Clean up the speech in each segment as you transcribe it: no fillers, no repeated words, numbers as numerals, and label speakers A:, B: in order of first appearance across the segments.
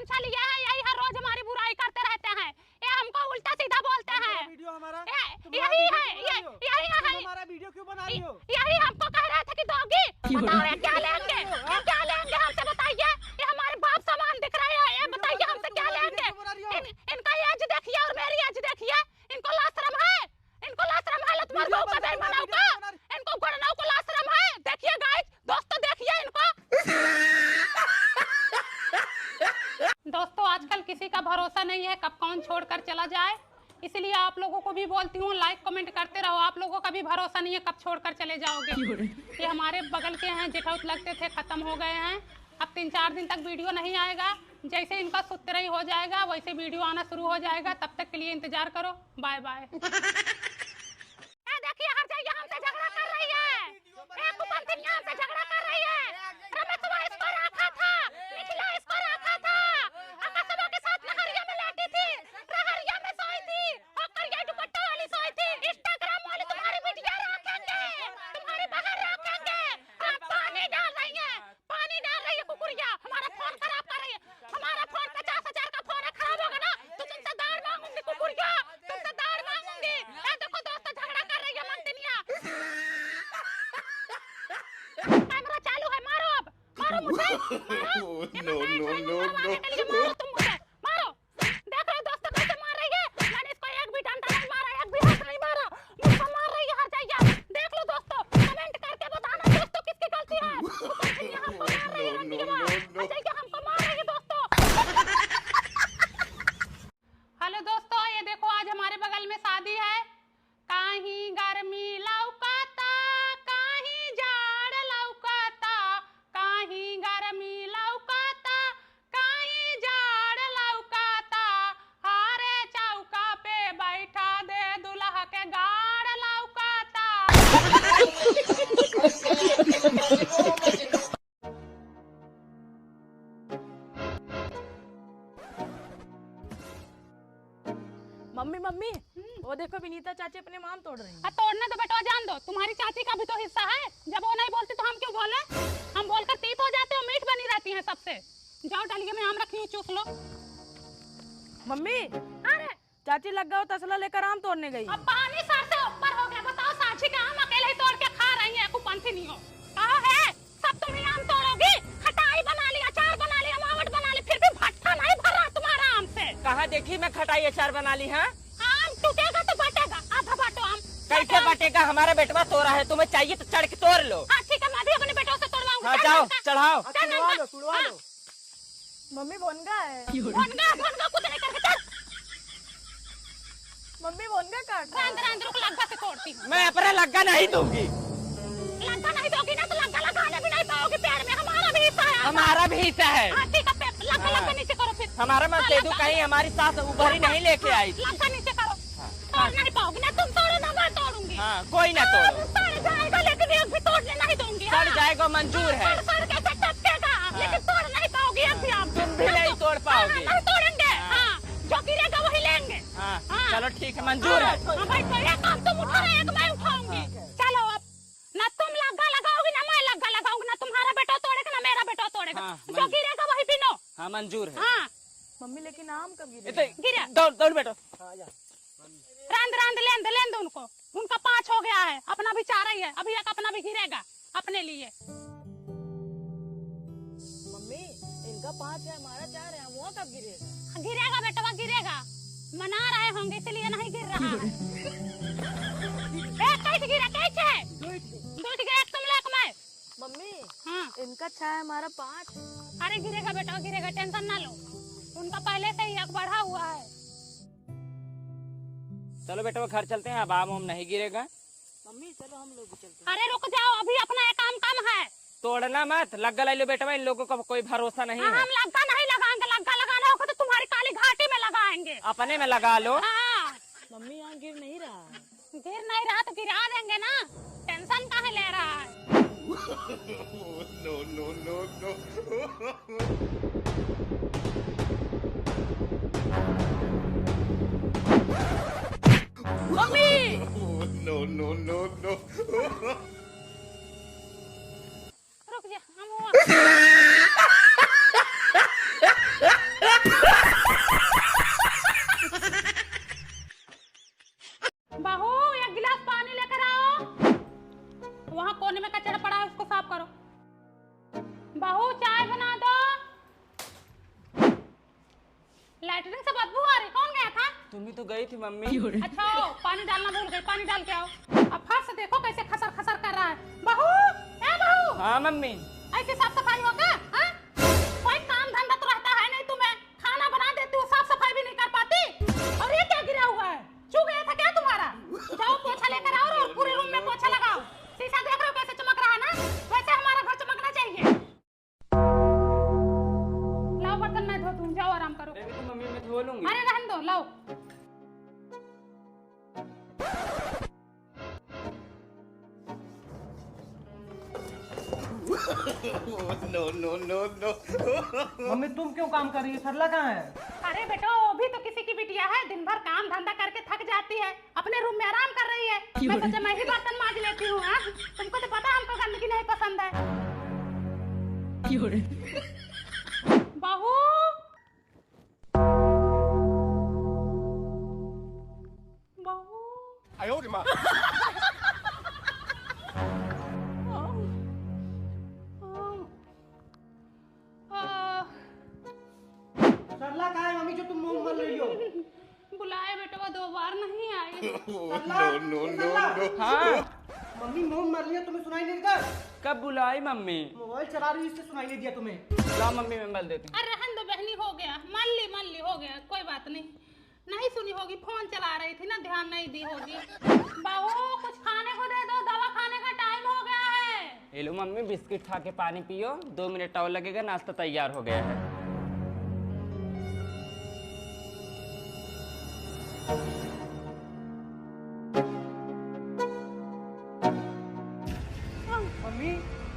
A: गमछा लिया है, यही हर रोज हमारी बुराई करते रहते हैं। ये हमको उल्टा सीधा बोलते हैं।
B: वीडियो हमारा
A: यही है, यही है।
B: हमारा वीडियो क्यों बना रही हो?
A: यही हमको कह रहे थे कि दोगी। बताओ ये क्या लेंगे, ये क्या लेंगे हमसे बताइए। ये हमारे बाप सामान दिख रहे हैं, ये बताइए हमसे क्या लेंगे। इनका एज देखिए और मेरी एज देखिए। इनको लाशरम है, इनको लाशरम है। लत मार दो कबे मनाओ का, इनको गुड़नाओ को लाशरम है। देखिए गाइस, दोस्तों देखिए इनको। दोस्तों आजकल किसी का भरोसा नहीं है, कब कौन छोड़कर चला जाए। इसलिए आप लोगों को भी बोलती हूँ, लाइक कमेंट करते रहो। आप लोगों का भी भरोसा नहीं है कब छोड़कर चले जाओगे। ये हमारे बगल के हैं, जेठाउत लगते थे, खत्म हो गए हैं। अब 3-4 दिन तक वीडियो नहीं आएगा। जैसे इनका सुतराई हो जाएगा वैसे वीडियो आना शुरू हो जाएगा। तब तक के लिए इंतजार करो। Bye bye. देखिए हर जगह हमसे झगड़ा कर रही है, एक कुपंथी हमसे झगड़ा कर रही है। रमेशवा इसको रखा था, निखिला इसको रखा था। आकाशवा के साथ नहरिया में लेटी थी, रहरिया में सोई थी, और करिया दुपट्टा वाली सोई थी। इंस्टाग्राम वाली तुम्हारी वीडियो रखेंगे, तुम्हारी बहन रखेंगे। पानी डाल रही है, पानी डाल रही है कुकुरिया। हमारा फोन खराब कर रही है। हमारा फोन 50,000 का फोन है, खराब होगा ना तो तुमसे दाढ़ मांगूंगी कुकुरिया, तुमसे दाढ़ मांगूंगी। देखो दोस्तों झगड़ा कर रही है मंदिनिया। कैमरा चालू है, मारो अब, मारो मुझे, मारो। मारो तुम मुझे, मारो। देख रहे हो दोस्तों कैसे मार रही है। मैंने इसको एक भी डंडा नहीं मारा, एक भी हाथ नहीं मारा, मुझको मार रही है हर जगह। देख लो दोस्तों, कमेंट करके बताना दोस्तों किसकी गलती है। कुपंथी हमको मार रही है, रंडीवा हर जगह हमको मार रही है दोस्तों। हेलो दोस्तों, ये देखो आज हमारे बगल में शादी है। कहीं गर्मी लौकाता, कहीं जाड़ लौकाता, कहीं गर्मी लौकाता, कहीं जाड़ लौकाता। हारे चौका पे बैठा दे दुल्हा के गाड़ लौकाता।
C: मम्मी मम्मी वो देखो विनीता चाची अपने आम तोड़ रही हैं।
A: तोड़ने तो बेटा जान दो, तुम्हारी चाची का भी तो हिस्सा है। जब वो नहीं बोलती तो हम क्यों बोले। हम बोलकर तीत हो जाते हो, मीठ बनी रहती हैं सबसे। जाओ डालिए में आम रखी हूँ, चूस लो।
C: मम्मी
A: अरे
C: चाची लग गया तसला लेकर आम तोड़ने गई।
A: अब पानी सर से ऊपर हो गया। बताओ साक्षी का आम अकेले ही तोड़ के खा रही है, कुपंथी नहीं हो। कहा है सब तुम ही आम तोड़ोगी। खटाई बना ली, अचार बना ली, अमावट बना ली, फिर भी भट्टा नहीं भर रहा तुम्हारा आम से।
D: कहाँ देखी मैं खटाई अचार बना ली है।
A: आम टूटेगा तो बटेगा, आधा बाटो आम।
D: कैसे बटेगा, हमारा बेटवा तोड़ा है, तुम्हें चाहिए तो चढ़ के तोड़ लो।
A: हाँ ठीक है, मैं भी अपने बेटों से तोड़वाऊंगी।
D: हाँ जाओ चढ़ाओ।
B: तुड़वा लो।
C: मम्मी बोनगा है।
A: भोनगा कुछ नहीं करके चल।
C: मम्मी बोनगा काट।
A: रंग रुक, लग्गा से तोड़ती हूँ।
D: मैं अपना लग्गा नहीं दूंगी।
A: लग्गा नहीं दोगी ना तो लग्गा लगाने भी नहीं पाओगे पेड़ में। हमारा भी हिस्सा है।
D: हमारा भी हिस्सा है।
A: हाँ ठीक है, लग्गा नीचे करो फिर।
D: हमारा मत दे दो, कहीं हमारी सास उभरी नहीं लेके आई।
A: लग्गा नीचे करो, तोड़ नहीं पाओगी ना। तुम तोड़ो ना, मैं तोड़ूंगी।
D: हाँ कोई ना तोड़ो।
A: सड़ जाएगा लेकिन एक भी तोड़ने नहीं दूंगी।
D: सड़ जाएगा मंजूर है।
A: सड़ कैसे टपकेगा, लेकिन तोड़ नहीं पाओगी एक भी आम।
D: तुम भी नहीं तोड़ पाओगी।
A: नहीं तोड़ेंगे। हाँ जो गिरेगा वही लेंगे।
D: हाँ चलो ठीक है, मंजूर है।
A: हाँ भाई तो एक काम तुम उठा रहे, एक मैं उठाऊंगी। चलो अब ना तुम लग्गा लगाओगी ना मैं लग्गा लगाऊंगी। ना तुम्हारा बेटा तोड़ेगा ना मेरा बेटा तोड़ेगा। जो गिरेगा वही पिनो।
D: हाँ मंजूर है।
A: हाँ
C: मम्मी लेकिन आम कब गिरे?
A: गिरा।
D: दौड़ दौड़ बेटो।
A: रांद लेंद उनको, उनका 5 हो गया है। अपना भी 4 ही है, अभी एक अपना भी गिरेगा अपने लिए।
C: मम्मी इनका 5 है, हमारा 4 है, वो कब गिरेगा?
A: गिरेगा बेटा गिरेगा। मना रहे होंगे इसलिए नहीं गिर रहा है। कैसे गिरा, कैसे दूध गिरा तुम लेक में।
C: मम्मी
A: हाँ
C: इनका 6 है, हमारा 5।
A: अरे गिरेगा बेटा गिरेगा, टेंशन ना लो। उनका पहले से ही एक बढ़ा हुआ है।
D: चलो बेटा घर चलते हैं, अब आम नहीं गिरेगा।
C: मम्मी चलो हम लोग भी चलते हैं।
A: अरे रुक जाओ, अभी अपना एक काम कम है।
D: तोड़ना मत, लग्गा ले लो बेटा, इन लोगों का कोई भरोसा नहीं है।
A: हम लग्गा नहीं लगाएंगे, लग्गा लगाना होगा तो तुम्हारी काली घाटी में लगाएंगे।
D: अपने में लगा लो।
A: हाँ
C: मम्मी यहाँ गिर नहीं रहा।
A: गिर नहीं रहा तो गिरा देंगे ना, टेंशन काहे ले रहा है।
C: मम्मी
A: रुक जा, हम
D: तुम ही तो गई थी मम्मी।
A: अच्छा आओ, पानी डालना भूल गई, पानी डाल के आओ। अब फर्श देखो कैसे खसर खसर कर रहा है। बहू, ए बहू,
D: हाँ मम्मी।
A: ऐसी साफ सफाई होगा? हाँ? कोई काम धंधा तो रहता है नहीं तुम्हें, खाना बना देती हो, साफ सफाई भी नहीं कर पाती। और ये क्या गिरा हुआ है? चू गया था क्या तुम्हारा? जाओ पोछा लेकर आओ और पूरे रूम में पोछा लगाओ। शीशा देख रहे हो कैसे चमक रहा है ना? वैसे हमारा घर चमकना चाहिए। लाओ बर्तन मैं धो दूं, जाओ आराम करो।
D: तो मम्मी मैं धो लूंगी।
A: अरे रहने दो, लाओ।
B: मम्मी तुम क्यों काम कर रही है? सरला कहाँ है?
A: अरे बेटा वो भी तो किसी की बिटिया है, दिन भर काम धंधा करके थक जाती है, अपने रूम में आराम कर रही है। मैं सोचा मैं ही बर्तन मांज लेती हूँ। हाँ? तुमको तो पता हमको गंदगी नहीं पसंद है। बहू, बहू,
B: सरला कहाँ है मम्मी जो तुम मुंह मल रही हो?
A: बुलाए बेटा दो बार नहीं आई।
B: सरला,
D: हाँ
B: मम्मी मुंह मर रही है, तुम्हें सुनाई नहीं देता?
D: कब बुलाई मम्मी?
B: मोबाइल चला रही हो इससे सुनाई नहीं दिया तुम्हें?
D: ला मम्मी मैं मल देती हूँ।
A: अरे रहने दो बहनी, हो गया, मान ली हो गया, कोई बात नहीं। नहीं सुनी होगी, फोन चला रही थी ना, ध्यान नहीं दी होगी। बहू कुछ खाने को दे दो, दवा खाने का टाइम हो गया है।
D: ये लो मम्मी बिस्किट खा के पानी पियो, 2 मिनट और लगेगा, नाश्ता तैयार हो गया है।
B: मम्मी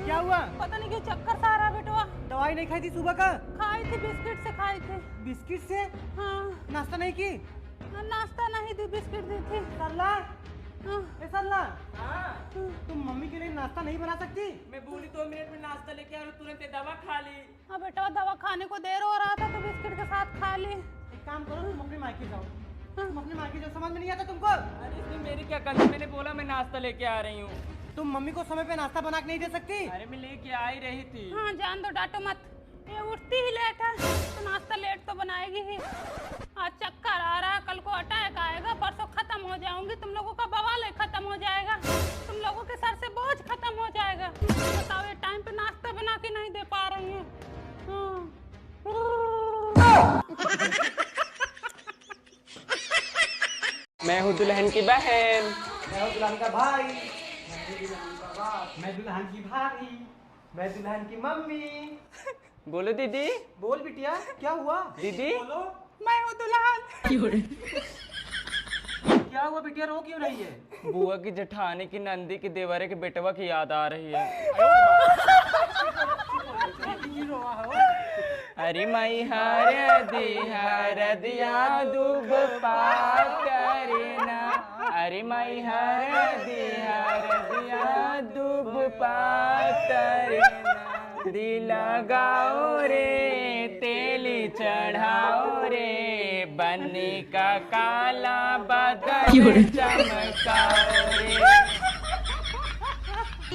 B: क्या हुआ?
A: पता नहीं क्यों चक्कर सा आ रहा बेटवा।
B: दवाई नहीं खाई थी सुबह का?
A: खाई थी, बिस्किट से खाई थी।
B: बिस्किट से?
A: हाँ,
B: नाश्ता नहीं की?
A: नाश्ता नहीं दी, बिस्किट दी थी।
B: सरला,
A: हाँ,
B: ए सरला,
D: हाँ
B: तुम मम्मी के लिए नाश्ता नहीं बना सकती?
D: मैं बोली 2 मिनट में नाश्ता लेके आ रही, तुरंत ये दवा खा ली।
A: हाँ बेटा दवा खाने को देर हो रहा था तो बिस्किट के साथ खा ली।
B: एक काम करो, तुम अपने मायके जाओ। तुम अपने मायके जाओ, समझ में नहीं आता तुमको?
D: अरे इसमें मेरी क्या गलती? मैंने बोला मैं नाश्ता लेके आ रही हूँ।
B: तुम मम्मी को समय पे नाश्ता बना के नहीं दे सकती?
D: अरे मैं लेके आ ही रही थी।
A: हाँ जान दो, डांटो मत। ये उठती ही लेट है तो नाश्ता लेट तो बनाएगी ही। आज चक्कर आ रहा है, कल को अटैक आएगा, परसों खत्म हो जाऊंगी, तुम लोगों का बवाल खत्म हो जाएगा, तुम लोगों के सर से बोझ खत्म हो जाएगा। बताओ ये टाइम पे नाश्ता बना के नहीं दे पा रही हूँ।
D: मैं हूँ दुल्हन की बहन।
B: मैं हूँ दुल्हन का भाई, मैं हूँ दुल्हन का बाप, मैं दुल्हन की भाभी, मैं दुल्हन की मम्मी।
D: बोलो दीदी।
B: बोल बिटिया, क्या हुआ?
D: दीदी
B: बोलो।
A: मैं हूँ दुल्हन।
B: क्या हुआ बिटिया, रो क्यों रही है?
D: बुआ की जेठानी की नंदी की देवरे के बेटवा की याद आ रही है। अरे मई हर दिया दूब पात करेना। अरे मई हर दिया दूब पात करेना। दिल लगाओ रे तेली चढ़ाओ रे, बन्नी का काला बदन चमकाओ रे।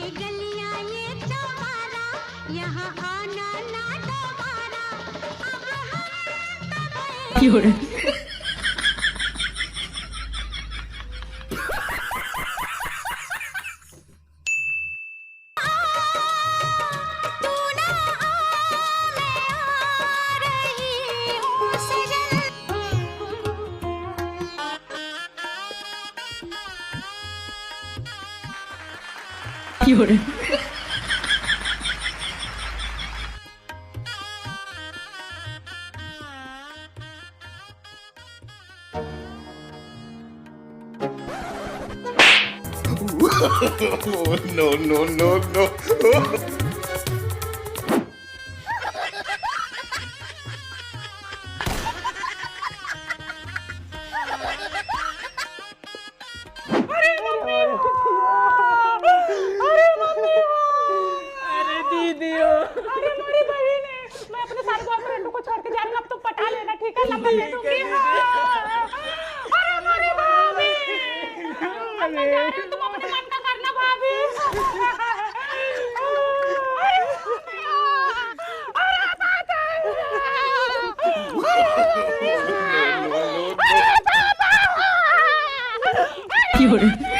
E: गलियां ये तुम्हारा, यहाँ आना ना दोबारा, अब हम तू ना आ, मैं आ रही हूँ सजन।
F: No.
D: अरे दीदी हो।
A: अरे मेरी बहन है, मैं अपने सारे बॉयफ्रेंड को छोड़ के जा रही हूँ, अब तुम पटा लेना, ठीक है? नंबर दे दूंगी। हाँ। अरे मेरी भाभी, अब मैं जा रही हूँ, तुम अपने मन का करना भाभी। अरे बात है। अरे बाप
F: 有人。